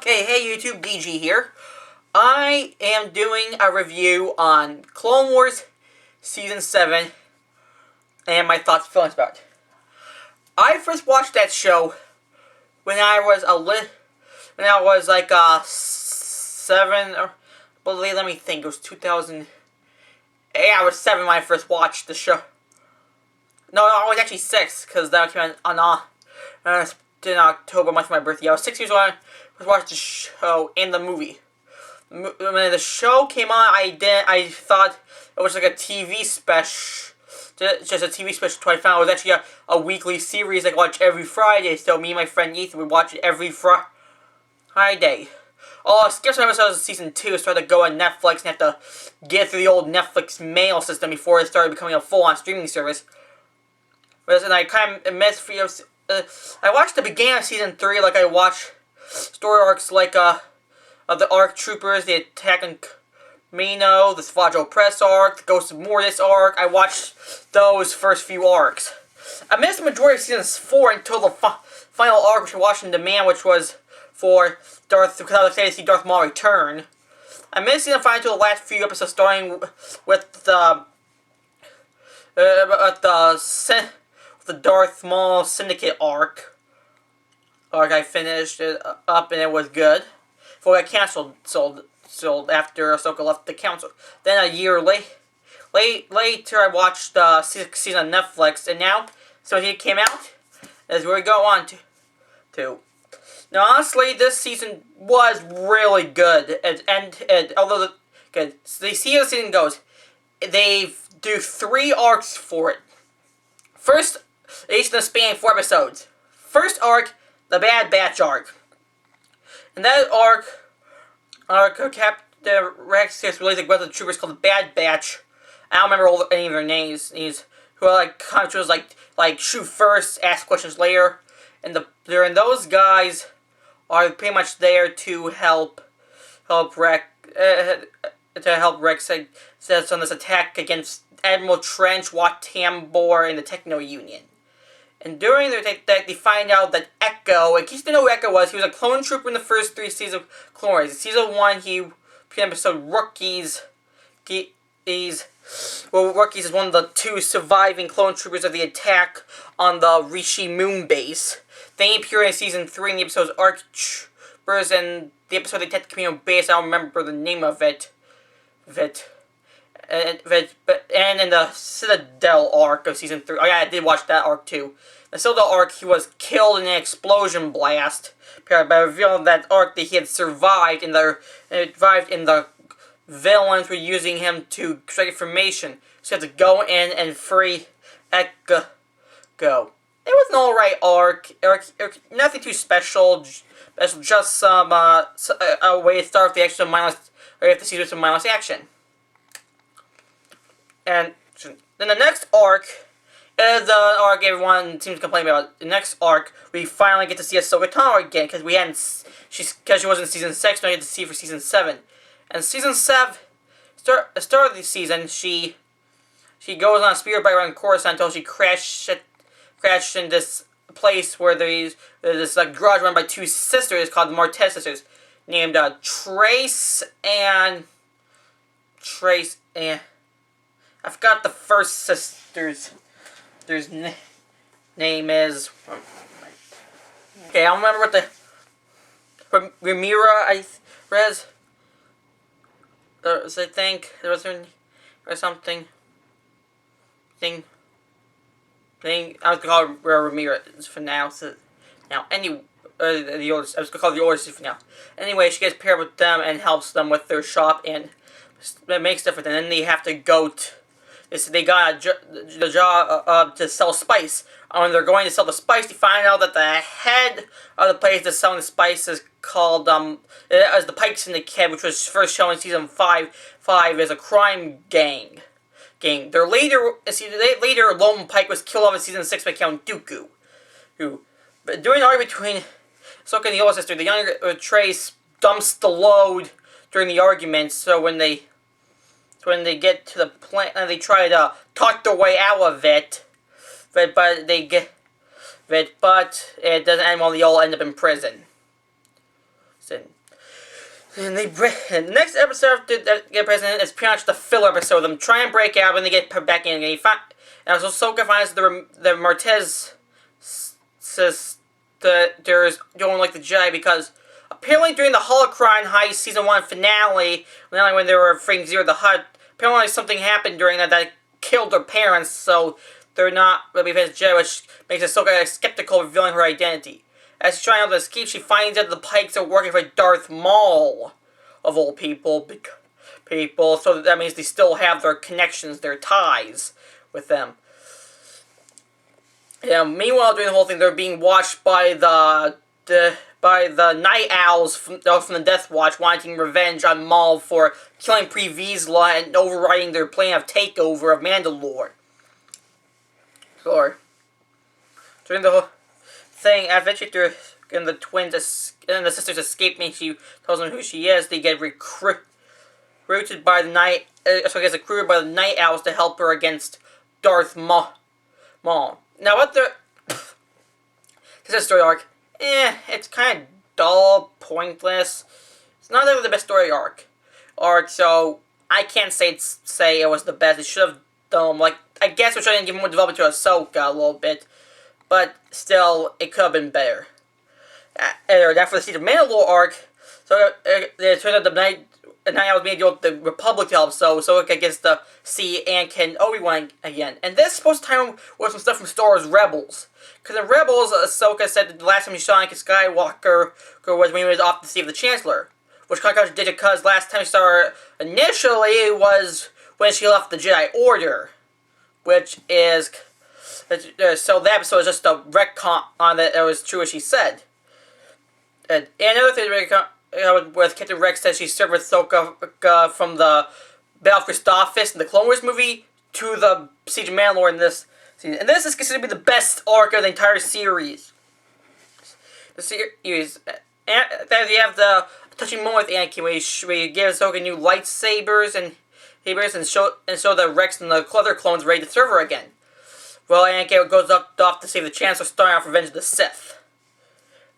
Okay, hey YouTube, BG here. I am doing a review on Clone Wars Season 7 and my thoughts and feelings about it. I first watched that show when I was like 7 or let me think, it was 2000. Yeah, I was 7 when I first watched the show. No, I was actually 6 because that came on in October, month of my birthday. I was 6 years old when I first watched the show and the movie. When the show came on, I thought it was like a TV special, just a TV special. I found out it was actually a weekly series I watch every Friday. So me and my friend Ethan would watch it every Friday. Oh, I skipped some episodes of season 2, so I had to go on Netflix and have to get through the old Netflix mail system before it started becoming a full-on streaming service. And I kind of missed I watched the beginning of season 3, like I watched story arcs like of the ARC Troopers, the Attack on Kamino, the Squadron Press arc, the Ghost of Mortis arc. I watched those first few arcs. I missed the majority of season 4 until the final arc, which I watched on demand, which was for because I was excited to see Darth Maul return. I missed season 5 until the last few episodes, starting with the Darth Maul Syndicate arc. I finished it up and it was good. Before it got canceled after Ahsoka left the council. Then a year later I watched the 6th season on Netflix, and now so it came out. As we go on to. Now, honestly, this season was really good, although the season goes, they do 3 arcs for it. First, each of them spanning 4 episodes. First arc, the Bad Batch arc. And that arc, Captain Rex gets released with the troopers called the Bad Batch. I don't remember any of their names. Who are like controls like shoot first, ask questions later, and those guys are pretty much there to help Rex set on this attack against Admiral Trench, Wat Tambor, and the Techno Union. And during their attack, they find out that Echo, in case you didn't know who Echo was, he was a clone trooper in the first 3 seasons of Clone Wars. In season 1, he appeared in episode Rookies. Rookies is one of the 2 surviving clone troopers of the attack on the Rishi Moon base. Then he appeared in season 3 in the episode's ARC Troopers, and the episode they attacked the Kamino base, I don't remember the name of it. And in the Citadel arc of season 3, oh yeah, I did watch that arc too. The Citadel arc, he was killed in an explosion blast, but revealing that arc that he had survived, and the villains were using him to extract information. So you have to go in and free Echo. It was an alright arc. Nothing too special. Just some a way to start the action mindless, or you have to see some mindless action. And then the next arc is the arc everyone seems to complain about. The next arc, we finally get to see Ahsoka Tano again, because she wasn't in season 6, now we get to see her for season 7. And season 7, start of the season, she goes on a spirit bike around Coruscant until she crashed in this place where there's this garage run by 2 sisters called the Martez sisters, named Trace and I forgot the first sister's name is. Okay, I don't remember what the Rhaenyra I think there was her or something thing. I was gonna call her Rhaenyra for now. So now, I was gonna call her the older sister for now. Anyway, she gets paired with them and helps them with their shop, and it makes different. And then they have to go to. They got the job to sell spice. When they're going to sell the spice, they find out that the head of the place that's selling the spice is called as the Pike Syndicate, which was first shown in season 5 as a crime gang. Later, Lone Pike was killed off in season 6 by Count Dooku. But during the argument between Ahsoka and the older sister, the younger Trace dumps the load during the argument. So when they get to the plant, and they try to talk their way out of it, but it doesn't end well. They all end up in prison. And the next episode that get president is pretty much the filler episode of them trying to break out and they get put back in. And Ahsoka finds the Martez sisters don't like the Jedi because apparently during the Holocron Heist Season 1 finale, when they were freeing Zero the Hutt, apparently something happened during that killed their parents, so they're not really fans of Jedi, which makes Ahsoka skeptical, revealing her identity. As she's trying to escape, she finds out the Pikes are working for Darth Maul, of all people, so that means they still have their connections, their ties with them. Yeah, meanwhile, during the whole thing, they're being watched by the Night Owls from the Death Watch, wanting revenge on Maul for killing Pre Vizsla and overriding their plan of takeover of Mandalore. During the whole thing, eventually, and the twins and the sisters escape me. She tells them who she is. They get recruited by the Night Owls to help her against Darth Maul. Now, what the this story arc? It's kind of dull, pointless. It's not really the best story arc, so I can't say it was the best. It should have done I guess we should have given more development to Ahsoka a little bit. But still, it could have been better. Now for the Siege of Mandalore arc, so it turned out the Night Owls made the Republic to help, so Ahsoka gets to see Anakin Obi-Wan again. And this is supposed to time with some stuff from Star Wars Rebels. Because in Rebels, Ahsoka said that the last time she saw Anakin Skywalker was when he was off to save the Chancellor. Which kind of contradicted because last time she saw her initially was when she left the Jedi Order. Which is... So that episode is just a retcon on that it was true as she said. And another thing with Captain Rex says she served with Ahsoka from the Battle of Christophsis in the Clone Wars movie to the Siege of Mandalore in this season. And this is considered to be the best arc of the entire series. The series. And then you have the touching moment with Anakin where he gives Ahsoka new lightsabers and show the Rex and the other clones ready to serve her again. Well, Anakin goes off to save the Chancellor, starting off Revenge of the Sith.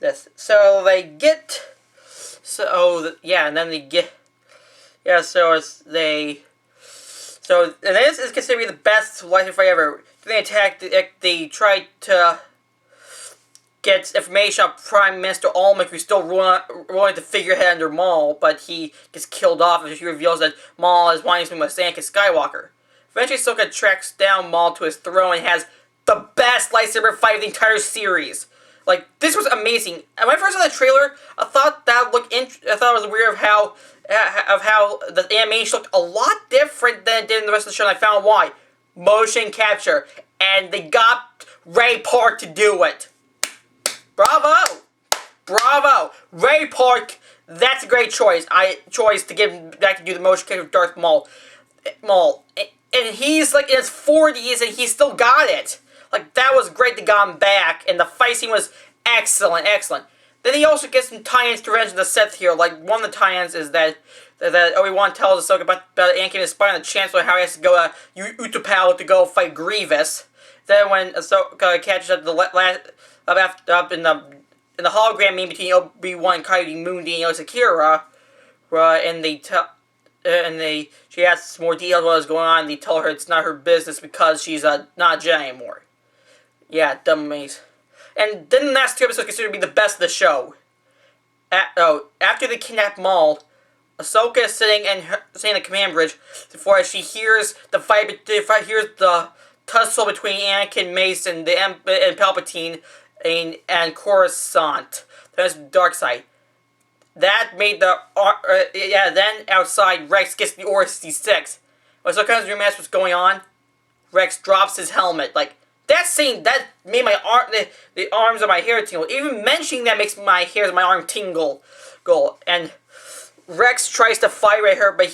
And then this is considered to be the best lightsaber fight ever. They tried to get information on Prime Minister Almec, who's still ruling the figurehead under Maul, but he gets killed off as he reveals that Maul is wanting something with Anakin Skywalker. Eventually, Ahsoka tracks down Maul to his throne and has the best lightsaber fight of the entire series. This was amazing. And when I first saw the trailer, I thought that looked I thought it was weird of how the animation looked a lot different than it did in the rest of the show, and I found why. Motion capture. And they got Ray Park to do it. Bravo! Bravo! Ray Park, that's a great choice. To get him back to do the motion capture with Darth Maul. And he's in his 40s and he still got it. That was great to get him back, and the fight scene was excellent. Then he also gets some tie-ins to Revenge of the Sith here. One of the tie-ins is that Obi-Wan tells Ahsoka about Anakin spying on the Chancellor, how he has to go to Utapau to go fight Grievous. Then when Ahsoka catches up in the hologram meeting between Obi-Wan and Ki-Adi-Mundi and Sakura, she asks more details what is going on, and they tell her it's not her business because she's not a Jedi anymore. Yeah, dumb maze. And then the last two episodes considered to be the best of the show. After they kidnap Maul, Ahsoka is sitting in the command bridge before she hears the tussle between Anakin, Mace, and Palpatine and Coruscant. That's the dark side. That made then outside, Rex gets the Order 66. When Ahsoka comes to realize what's going on, Rex drops his helmet. That scene, that made the arms of my hair tingle. Even mentioning that makes my hairs on my arm tingle. And Rex tries to fight right here, but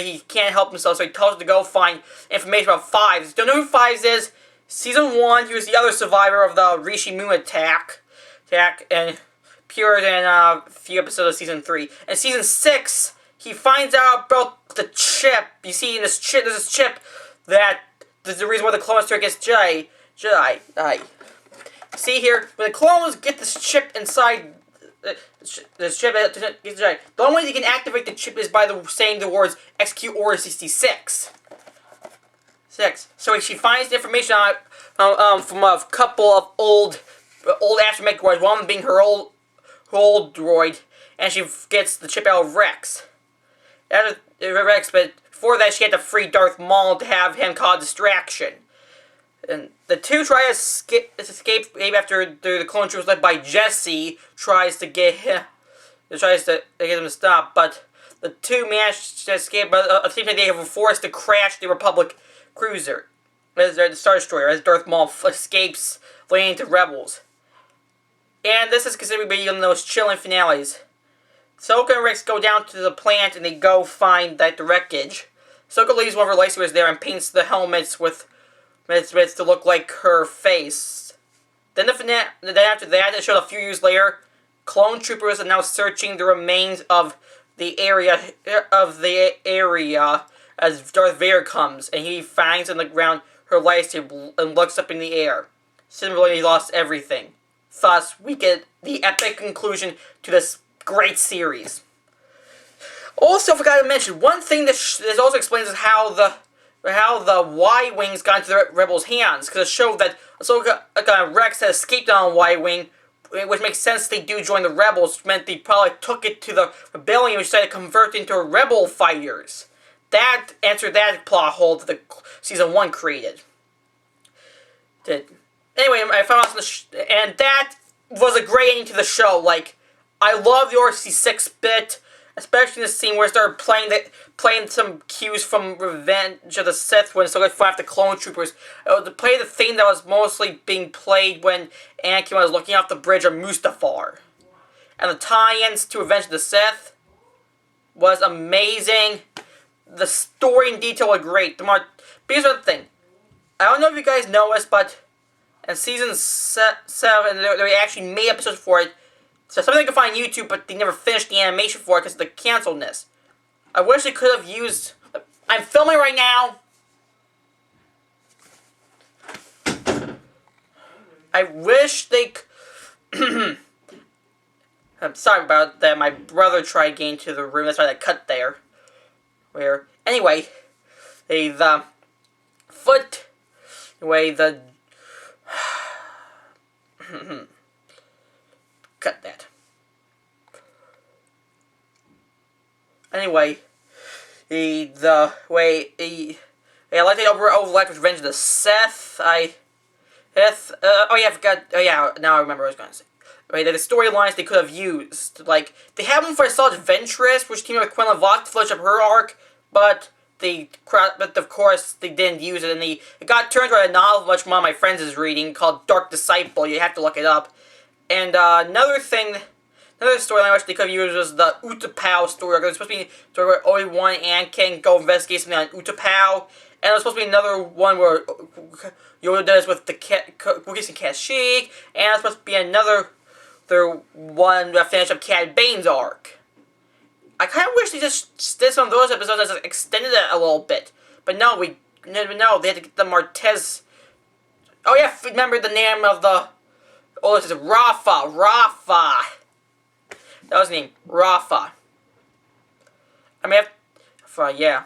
he can't help himself, so he tells her to go find information about Fives. Don't know who Fives is? Season 1, he was the other survivor of the Rishi Moon attack, and appeared in a few episodes of Season 3. And Season 6, he finds out about the chip. You see, in this chip, there's this chip that is the reason why the clones turn against Jedi. See here, when the clones get this chip inside the chip. The only way they can activate the chip is by saying the words "execute Order 66." So she finds the information on from a couple of old astromech droids. One of them being her old droid, and she gets the chip out of Rex. But before that, she had to free Darth Maul to have him cause distraction. And the two try to escape after the clone troopers led by Jesse tries to get him to stop, but the two manage to escape. But it seems like they were forced to crash the Republic cruiser, the Star Destroyer, as Darth Maul escapes, fleeing to rebels. And this is considered to be one of those chilling finales. Ahsoka and Rex go down to the plant and they go find the wreckage. Ahsoka leaves one of her lightsabers there and paints the helmets with to look like her face. Then after that, it showed a few years later, clone troopers are now searching the remains of the area as Darth Vader comes, and he finds on the ground her lightsaber and looks up in the air. Similarly, he lost everything. Thus, we get the epic conclusion to this great series. Also, forgot to mention, one thing that this also explains is how the Y-Wings got into the Rebels' hands, because it showed that Ahsoka and Rex had escaped on a Y-Wing, which makes sense they do join the Rebels, which meant they probably took it to the Rebellion, which decided to convert into Rebel fighters. That answered that plot hole that the Season 1 created. Anyway, I found out and that was a great ending to the show. Like, I love the RC6 bit, especially the scene where it started playing some cues from Revenge of the Sith when Ahsoka fought after clone troopers. To play the theme that was mostly being played when Anakin was looking off the bridge of Mustafar. And the tie-ins to Revenge of the Sith was amazing. The story and detail were great. But here's the thing. I don't know if you guys know this, but in Season 7, they actually made episodes for it. So something I can find on YouTube, but they never finished the animation for it because of the canceledness. I wish they could have used... I'm filming right now! I wish they... I'm sorry about that. My brother tried getting to the room. That's why I cut there. Anyway, cut that. Anyway, I like the overlap with Revenge of the Sith. Now I remember what I was going to say. The storylines they could have used, like, they have them for Asajj Ventress, which came up with Quinlan Voss to finish up her arc, but of course they didn't use it, and it got turned into a novel which one of my friends is reading called Dark Disciple. You have to look it up. And another storyline which they could have used was the Utapau story. It was supposed to be a story where Obi-Wan and Anakin go investigate something on Utapau, and it was supposed to be another one where Yoda does with the Wookiees and Kashyyyk, and it was supposed to be another one that finished up Cad Bane's arc. I kind of wish they just did some of those episodes and just extended it a little bit. But no, they had to get the Martez... Oh yeah, remember the name of the... Oh, this is Rafa. That was the name. Rafa. I mean, yeah.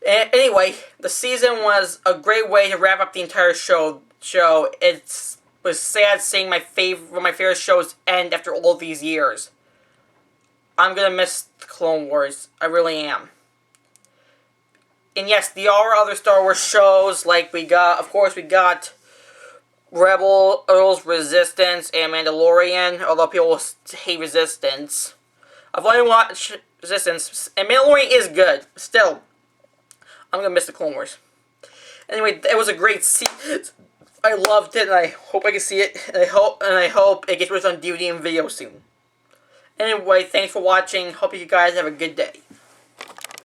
Anyway, the season was a great way to wrap up the entire show. It was sad seeing one of my favorite shows end after all these years. I'm gonna miss the Clone Wars. I really am. And yes, there are other Star Wars shows, like we got Rebels, Resistance, and Mandalorian, although people hate Resistance. I've only watched Resistance, and Mandalorian is good. Still, I'm gonna miss the Clone Wars. Anyway, it was a great season. I loved it, and I hope I can see it, and I hope it gets released on DVD and video soon. Anyway, thanks for watching. Hope you guys have a good day.